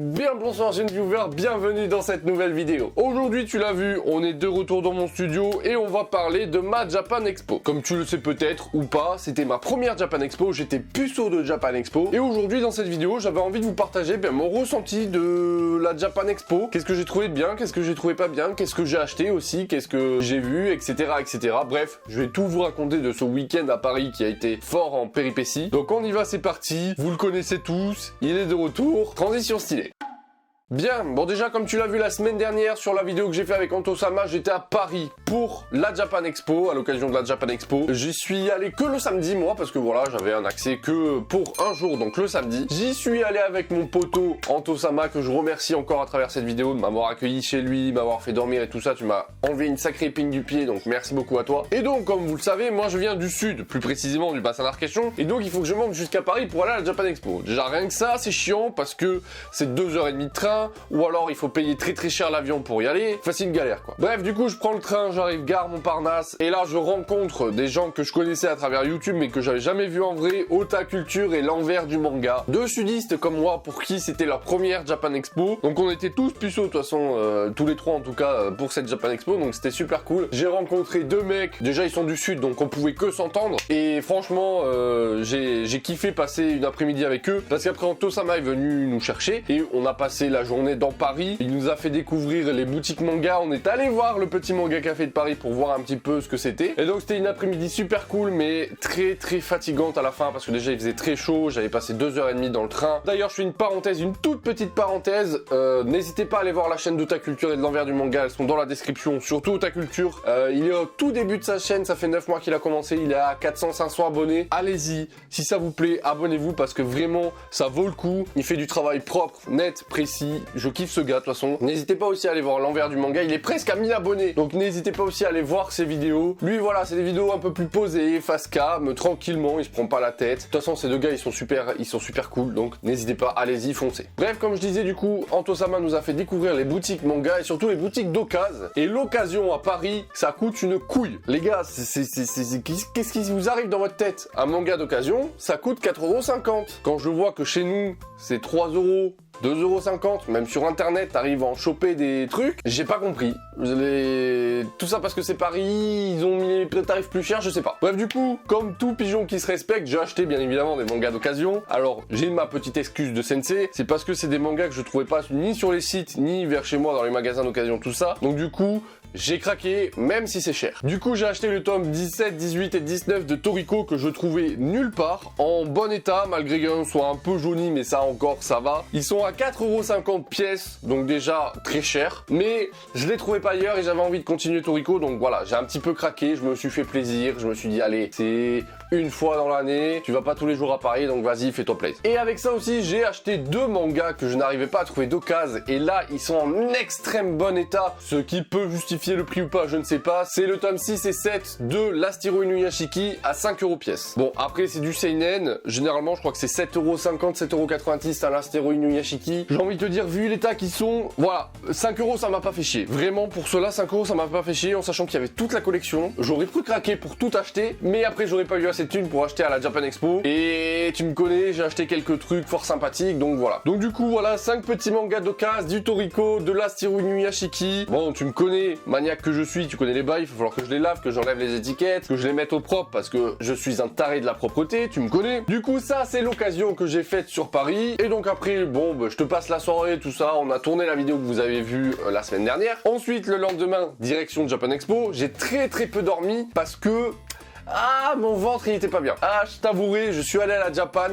Bien bonsoir jeune viewer, bienvenue dans cette nouvelle vidéo. Aujourd'hui tu l'as vu, on est de retour dans mon studio et on va parler de ma Japan Expo. Comme tu le sais peut-être ou pas, c'était ma première Japan Expo, j'étais puceau de Japan Expo. Et aujourd'hui dans cette vidéo, j'avais envie de vous partager mon ressenti de la Japan Expo. Qu'est-ce que j'ai trouvé de bien, qu'est-ce que j'ai trouvé pas bien, qu'est-ce que j'ai acheté aussi, qu'est-ce que j'ai vu, etc. etc. Bref, je vais tout vous raconter de ce week-end à Paris qui a été fort en péripéties. Donc on y va, c'est parti, vous le connaissez tous, il est de retour, transition stylée. Bien, bon déjà comme tu l'as vu la semaine dernière sur la vidéo que j'ai fait avec Antosama, j'étais à Paris pour la Japan Expo, à l'occasion de la Japan Expo. J'y suis allé que le samedi moi, parce que voilà, j'avais un accès que pour un jour, donc le samedi. J'y suis allé avec mon poteau Antosama, que je remercie encore à travers cette vidéo de m'avoir accueilli chez lui, m'avoir fait dormir et tout ça. Tu m'as enlevé une sacrée épine du pied, donc merci beaucoup à toi. Et donc comme vous le savez, moi je viens du sud, plus précisément du bassin d'Arcachon, et donc il faut que je monte jusqu'à Paris pour aller à la Japan Expo. Déjà rien que ça, c'est chiant, parce que c'est 2h30 de train, ou alors il faut payer très cher l'avion pour y aller, facile galère quoi. Bref, du coup je prends le train, j'arrive gare Montparnasse, et là je rencontre des gens que je connaissais à travers YouTube mais que j'avais jamais vu en vrai, Otaculture et l'envers du manga. Deux sudistes comme moi pour qui c'était leur première Japan Expo, donc on était tous puceaux de toute façon, tous les trois en tout cas pour cette Japan Expo, donc c'était super cool. J'ai rencontré deux mecs, déjà ils sont du sud donc on pouvait que s'entendre, et franchement j'ai kiffé passer une après-midi avec eux, parce qu'après Antosama est venu nous chercher, et on a passé la journée dans Paris. Il nous a fait découvrir les boutiques manga, on est allé voir le petit manga café de Paris pour voir un petit peu ce que c'était, et donc c'était une après-midi super cool mais très fatigante à la fin, parce que déjà il faisait très chaud, j'avais passé 2h30 dans le train. D'ailleurs je fais une parenthèse, une toute petite parenthèse, n'hésitez pas à aller voir la chaîne d'Otaculture et de l'envers du manga, elles sont dans la description, surtout Otaculture. Il est au tout début de sa chaîne, ça fait 9 mois qu'il a commencé, il est à 400-500 abonnés, allez-y, si ça vous plaît, abonnez-vous parce que vraiment ça vaut le coup, il fait du travail propre, net, précis, je kiffe ce gars de toute façon. N'hésitez pas aussi à aller voir l'envers du manga, il est presque à 1000 abonnés, donc n'hésitez pas aussi à aller voir ses vidéos. Lui voilà, c'est des vidéos un peu plus posées, face cam, tranquillement, il se prend pas la tête. De toute façon ces deux gars ils sont super cool, donc n'hésitez pas, allez-y, foncez. Bref, comme je disais du coup, Antosama nous a fait découvrir les boutiques manga et surtout les boutiques d'occasion. Et l'occasion à Paris, ça coûte une couille. Les gars, qu'est-ce qui vous arrive dans votre tête? Un manga d'occasion, ça coûte 4,50€. Quand je vois que chez nous, c'est 3€, 2,50€, même sur internet, t'arrives à en choper des trucs, j'ai pas compris. Tout ça parce que c'est Paris, ils ont mis les tarifs plus chers, je sais pas. Bref, du coup, comme tout pigeon qui se respecte, j'ai acheté bien évidemment des mangas d'occasion. Alors, j'ai ma petite excuse de sensei, c'est parce que c'est des mangas que je trouvais pas ni sur les sites, ni vers chez moi dans les magasins d'occasion, tout ça. Donc du coup, j'ai craqué, même si c'est cher. Du coup, j'ai acheté le tome 17, 18 et 19 de Toriko que je trouvais nulle part, en bon état, malgré qu'ils soient un peu jaunis, mais ça encore, ça va. Ils sont à 4,50€ pièce, donc déjà très cher. Mais je les trouvais pas ailleurs et j'avais envie de continuer Toriko, donc voilà, j'ai un petit peu craqué, je me suis fait plaisir, je me suis dit, allez, c'est une fois dans l'année, tu vas pas tous les jours à Paris, donc vas-y, fais-toi plaisir. Et avec ça aussi, j'ai acheté deux mangas que je n'arrivais pas à trouver d'occasion, et là, ils sont en extrême bon état, ce qui peut justifier le prix ou pas, je ne sais pas. C'est le tome 6 et 7 de Last Hero Inuyashiki à 5€ pièce. Bon, après, c'est du seinen, généralement, je crois que c'est 7,50€, 7,90€ un Last Hero Inuyashiki. J'ai envie de te dire, vu l'état qu'ils sont, voilà, 5€, ça m'a pas fait chier. Vraiment, pour cela, 5€, ça m'a pas fait chier, en sachant qu'il y avait toute la collection. J'aurais pu craquer pour tout acheter, mais après, j'aurais pas eu assez de thunes pour acheter à la Japan Expo. Et tu me connais, j'ai acheté quelques trucs fort sympathiques, donc voilà. Donc du coup, voilà, 5 petits mangas d'occasion, du Toriko, de Last Hero Inuyashiki. Bon, tu me connais, maniaque que je suis, tu connais les bails, il va falloir que je les lave, que j'enlève les étiquettes, que je les mette au propre parce que je suis un taré de la propreté, tu me connais. Du coup, ça, c'est l'occasion que j'ai faite sur Paris. Et donc après, bon, je te passe la soirée, tout ça. On a tourné la vidéo que vous avez vue la semaine dernière. Ensuite, le lendemain, direction Japan Expo. J'ai très peu dormi parce que... ah, mon ventre il était pas bien. Ah, je t'avouerai, je suis allé à la Japan.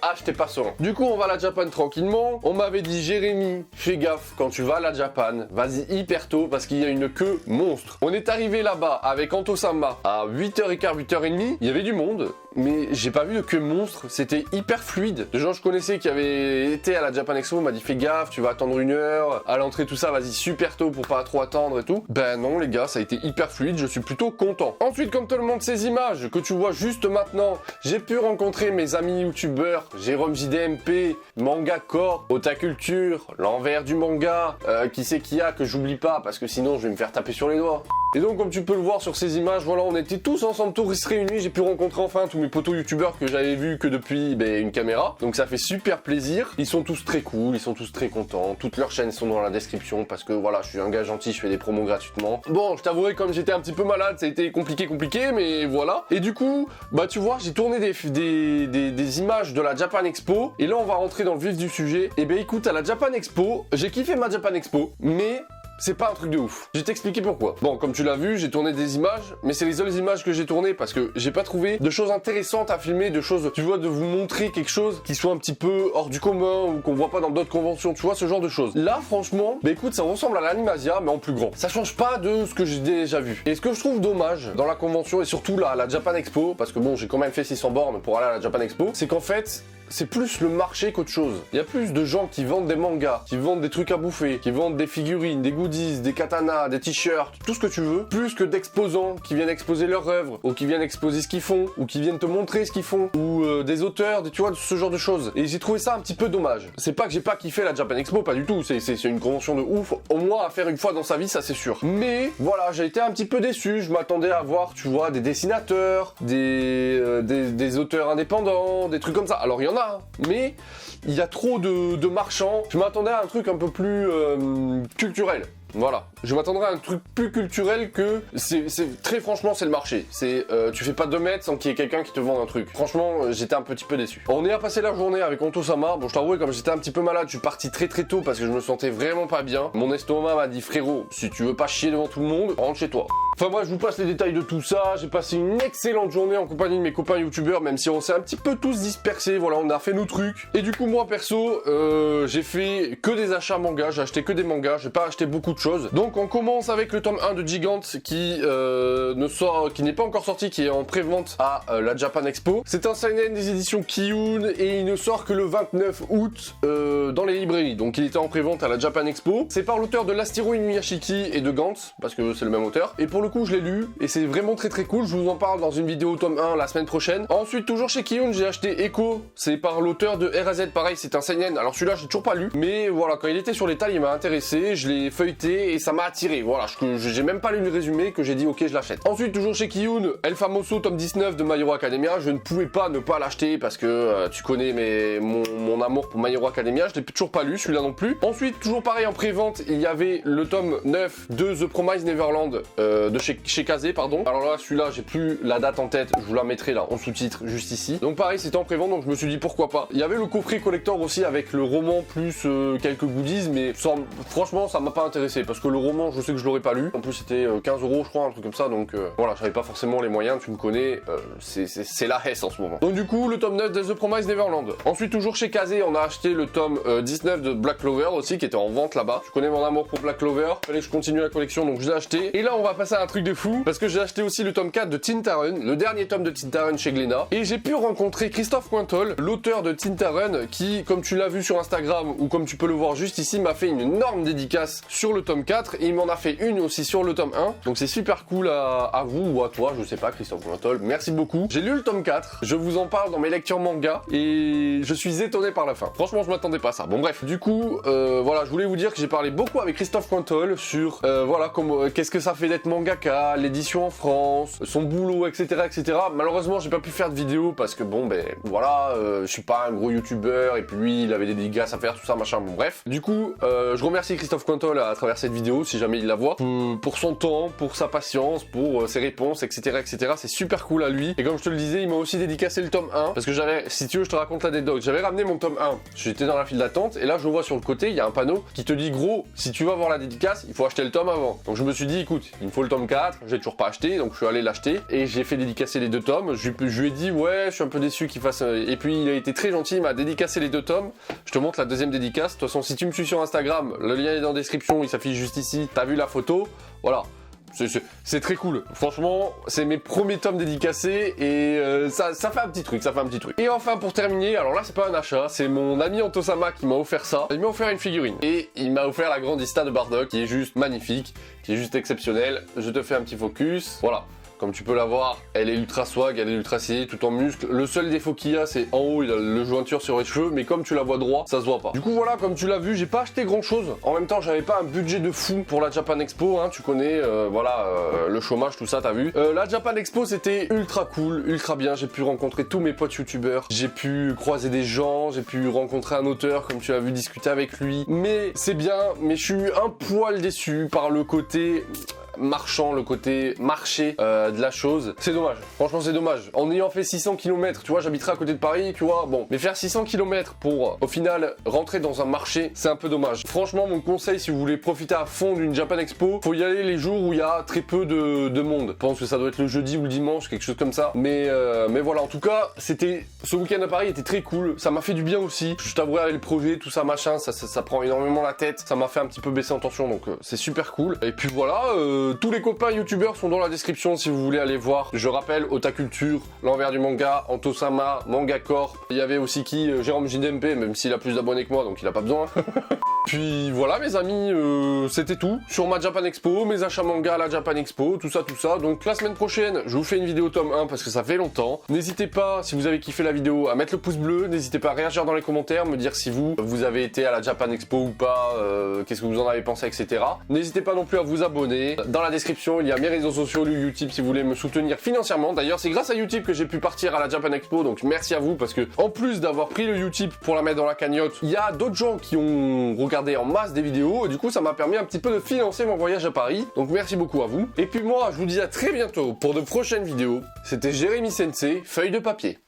Ah, j'étais pas serein. Du coup, on va à la Japan tranquillement. On m'avait dit, Jérémy, fais gaffe, quand tu vas à la Japan, vas-y hyper tôt parce qu'il y a une queue monstre. On est arrivé là-bas avec Antosama à 8h15, 8h30. Il y avait du monde, mais j'ai pas vu de queue monstre. C'était hyper fluide. Des gens que je connaissais qui avaient été à la Japan Expo m'a dit, fais gaffe, tu vas attendre 1 heure. À l'entrée, tout ça, vas-y super tôt pour pas trop attendre et tout. Ben non, les gars, ça a été hyper fluide. Je suis plutôt content. Ensuite, comme tout le monde sait, images que tu vois juste maintenant, j'ai pu rencontrer mes amis youtubeurs, Jérôme JDMP, Manga Corp, Otaculture, l'envers du manga, qui c'est qu'il y a que j'oublie pas parce que sinon je vais me faire taper sur les doigts. Et donc comme tu peux le voir sur ces images, voilà, on était tous ensemble, tous réunis, j'ai pu rencontrer enfin tous mes potos youtubeurs que j'avais vus que depuis une caméra. Donc ça fait super plaisir, ils sont tous très cool, ils sont tous très contents, toutes leurs chaînes sont dans la description parce que voilà, je suis un gars gentil, je fais des promos gratuitement. Bon, je t'avouerai, comme j'étais un petit peu malade, ça a été compliqué, mais voilà. Et du coup, bah tu vois, j'ai tourné des images de la Japan Expo, et là on va rentrer dans le vif du sujet. Et ben écoute, à la Japan Expo, j'ai kiffé ma Japan Expo, mais c'est pas un truc de ouf. Je vais t'expliquer pourquoi. Bon, comme tu l'as vu, j'ai tourné des images, mais c'est les seules images que j'ai tournées parce que j'ai pas trouvé de choses intéressantes à filmer, de choses, tu vois, de vous montrer quelque chose qui soit un petit peu hors du commun ou qu'on voit pas dans d'autres conventions, tu vois, ce genre de choses. Là, franchement, bah écoute, ça ressemble à l'Animasia, mais en plus grand. Ça change pas de ce que j'ai déjà vu. Et ce que je trouve dommage dans la convention, et surtout là, à la Japan Expo, parce que bon, j'ai quand même fait 600 bornes pour aller à la Japan Expo, c'est qu'en fait, c'est plus le marché qu'autre chose. Il y a plus de gens qui vendent des mangas, qui vendent des trucs à bouffer, qui vendent des figurines, des goodies, des katanas, des t-shirts, tout ce que tu veux, plus que d'exposants qui viennent exposer leurs œuvres, ou qui viennent exposer ce qu'ils font, ou qui viennent te montrer ce qu'ils font, ou des auteurs, tu vois, ce genre de choses. Et j'ai trouvé ça un petit peu dommage. C'est pas que j'ai pas kiffé la Japan Expo, pas du tout, c'est une convention de ouf, au moins à faire une fois dans sa vie, ça c'est sûr. Mais voilà, j'ai été un petit peu déçu, je m'attendais à voir, tu vois, des dessinateurs, des auteurs indépendants, des trucs comme ça. Alors il y en a, mais il y a trop de marchands. Je m'attendais à un truc un peu plus culturel. Voilà, je m'attendrais à un truc plus culturel que... très franchement, c'est le marché. Tu fais pas 2 mètres sans qu'il y ait quelqu'un qui te vende un truc. Franchement, j'étais un petit peu déçu. On est à passer la journée avec Onto-sama. Bon, je t'avoue, comme j'étais un petit peu malade, je suis parti très tôt parce que je me sentais vraiment pas bien. Mon estomac m'a dit, frérot, si tu veux pas chier devant tout le monde, rentre chez toi. Enfin bref, je vous passe les détails de tout ça. J'ai passé une excellente journée en compagnie de mes copains youtubeurs, même si on s'est un petit peu tous dispersés. Voilà, on a fait nos trucs. Et du coup, moi, perso, j'ai fait que des achats manga. J'ai acheté que des mangas. J'ai pas acheté beaucoup de choses. Donc, on commence avec le tome 1 de Gigant qui n'est pas encore sorti, qui est en pré-vente à la Japan Expo. C'est un seinen des éditions Kiyun et il ne sort que le 29 août dans les librairies. Donc, il était en pré-vente à la Japan Expo. C'est par l'auteur de l'Astiro Inuyashiki et de Gantz, parce que c'est le même auteur. Et pour le coup, je l'ai lu et c'est vraiment très cool. Je vous en parle dans une vidéo tome 1 la semaine prochaine. Ensuite, toujours chez Kiyun, j'ai acheté Echo. C'est par l'auteur de RAZ. Pareil, c'est un seinen. Alors celui-là, j'ai toujours pas lu, mais voilà, quand il était sur l'étal, il m'a intéressé. Je l'ai feuilleté et ça m'a attiré. Voilà, j'ai même pas lu le résumé que j'ai dit ok, je l'achète. Ensuite, toujours chez Kiyun, El Famoso tome 19 de My Hero Academia. Je ne pouvais pas ne pas l'acheter parce que tu connais mon amour pour My Hero Academia. Je l'ai toujours pas lu, celui-là non plus. Ensuite, toujours pareil en pré-vente, il y avait le tome 9 de The Promised Neverland de chez Kazé, pardon. Alors là, celui-là, j'ai plus la date en tête, je vous la mettrai là en sous-titre juste ici. Donc pareil, c'était en pré-vente, donc je me suis dit pourquoi pas. Il y avait le coffret collector aussi avec le roman plus quelques goodies, mais franchement, ça m'a pas intéressé parce que le roman, je sais que je l'aurais pas lu. En plus, c'était 15 €, je crois, un truc comme ça. Donc voilà, j'avais pas forcément les moyens, tu me connais, c'est la hesse en ce moment. Donc du coup, le tome 9 de The Promised Neverland. Ensuite, toujours chez Kazé, on a acheté le tome 19 de Black Clover aussi, qui était en vente là-bas. Je connais mon amour pour Black Clover, fallait que je continue la collection, donc je l'ai acheté. Et là, on va passer à un truc de fou, parce que j'ai acheté aussi le tome 4 de Tintaren, le dernier tome de Tintaren chez Glénat, et j'ai pu rencontrer Christophe Cointol, l'auteur de Tintaren, qui, comme tu l'as vu sur Instagram, ou comme tu peux le voir juste ici, m'a fait une énorme dédicace sur le tome 4, et il m'en a fait une aussi sur le tome 1, donc c'est super cool à vous, ou à toi, je sais pas, Christophe Cointol, merci beaucoup. J'ai lu le tome 4, je vous en parle dans mes lectures manga, et je suis étonné par la fin. Franchement, je m'attendais pas à ça. Bon bref, du coup, voilà, je voulais vous dire que j'ai parlé beaucoup avec Christophe Cointol sur, voilà, qu'est-ce que ça fait d'être mangaka, l'édition en France, son boulot, etc., etc. Malheureusement, j'ai pas pu faire de vidéo parce que bon, ben voilà, je suis pas un gros youtubeur et puis lui, il avait des dédicaces à faire, tout ça, machin. Bon, bref. Du coup, je remercie Christophe Cointol à travers cette vidéo, si jamais il la voit, pour son temps, pour sa patience, pour ses réponses, etc., etc. C'est super cool à lui. Et comme je te le disais, il m'a aussi dédicacé le tome 1 parce que si tu veux, je te raconte l'anecdote. J'avais ramené mon tome 1. J'étais dans la file d'attente et là, je vois sur le côté, il y a un panneau qui te dit gros, si tu veux avoir la dédicace, il faut acheter le tome avant. Donc je me suis dit, écoute, il me faut le tome 4, j'ai toujours pas acheté, donc je suis allé l'acheter et j'ai fait dédicacer les 2 tomes. Je lui ai dit ouais, je suis un peu déçu qu'il fasse. Et puis il a été très gentil, il m'a dédicacé les 2 tomes. Je te montre la deuxième dédicace. De toute façon, si tu me suis sur Instagram, le lien est dans la description, il s'affiche juste ici. T'as vu la photo, voilà. C'est très cool. Franchement, c'est mes premiers tomes dédicacés et ça fait un petit truc, Et enfin, pour terminer, alors là, c'est pas un achat, c'est mon ami Onto-sama qui m'a offert ça. Il m'a offert une figurine et il m'a offert la Grandista de Bardock qui est juste magnifique, qui est juste exceptionnelle. Je te fais un petit focus, voilà. comme tu peux la voir, elle est ultra swag, elle est ultra stylée, tout en muscle. Le seul défaut qu'il y a, c'est en haut, il a le jointure sur les cheveux, mais comme tu la vois droit, ça se voit pas. Du coup, voilà, comme tu l'as vu, j'ai pas acheté grand chose. En même temps, j'avais pas un budget de fou pour la Japan Expo, hein, tu connais, le chômage, tout ça, t'as vu. La Japan Expo, c'était ultra cool, ultra bien. J'ai pu rencontrer tous mes potes youtubeurs, j'ai pu croiser des gens, j'ai pu rencontrer un auteur, comme tu l'as vu, discuter avec lui. Mais c'est bien, mais je suis un poil déçu par le côté marchand, le côté marché de la chose. C'est dommage, franchement c'est dommage. En ayant fait 600 km, tu vois, j'habiterai à côté de Paris, tu vois, bon, mais faire 600 km pour, au final, rentrer dans un marché, c'est un peu dommage. Franchement, mon conseil, si vous voulez profiter à fond d'une Japan Expo, faut y aller les jours où il y a très peu de monde. Je pense que ça doit être le jeudi ou le dimanche, quelque chose comme ça. Mais voilà, en tout cas, ce week-end à Paris était très cool, ça m'a fait du bien aussi. Je t'avouerai avec le projet, tout ça, machin, ça prend énormément la tête, ça m'a fait un petit peu baisser en tension, donc c'est super cool. Et puis voilà, tous les copains youtubeurs sont dans la description si vous voulez aller voir. Je rappelle, Otaculture, l'envers du manga, Antosama, Manga Corp. Il y avait aussi Jérôme JDMP, même s'il a plus d'abonnés que moi, donc il a pas besoin. Puis voilà mes amis, c'était tout sur ma Japan Expo, mes achats manga à la Japan Expo, tout ça. Donc la semaine prochaine, je vous fais une vidéo tome 1 parce que ça fait longtemps. N'hésitez pas, si vous avez kiffé la vidéo, à mettre le pouce bleu. N'hésitez pas à réagir dans les commentaires, me dire si vous avez été à la Japan Expo ou pas, qu'est-ce que vous en avez pensé, etc. N'hésitez pas non plus à vous abonner. Dans la description, il y a mes réseaux sociaux, le Utip si vous voulez me soutenir financièrement. D'ailleurs, c'est grâce à Utip que j'ai pu partir à la Japan Expo, donc merci à vous parce que en plus d'avoir pris le Utip pour la mettre dans la cagnotte, il y a d'autres gens qui ont regardé en masse des vidéos et du coup ça m'a permis un petit peu de financer mon voyage à Paris. Donc merci beaucoup à vous. Et puis moi, je vous dis à très bientôt pour de prochaines vidéos. C'était Jérémy Sensei, feuille de papier.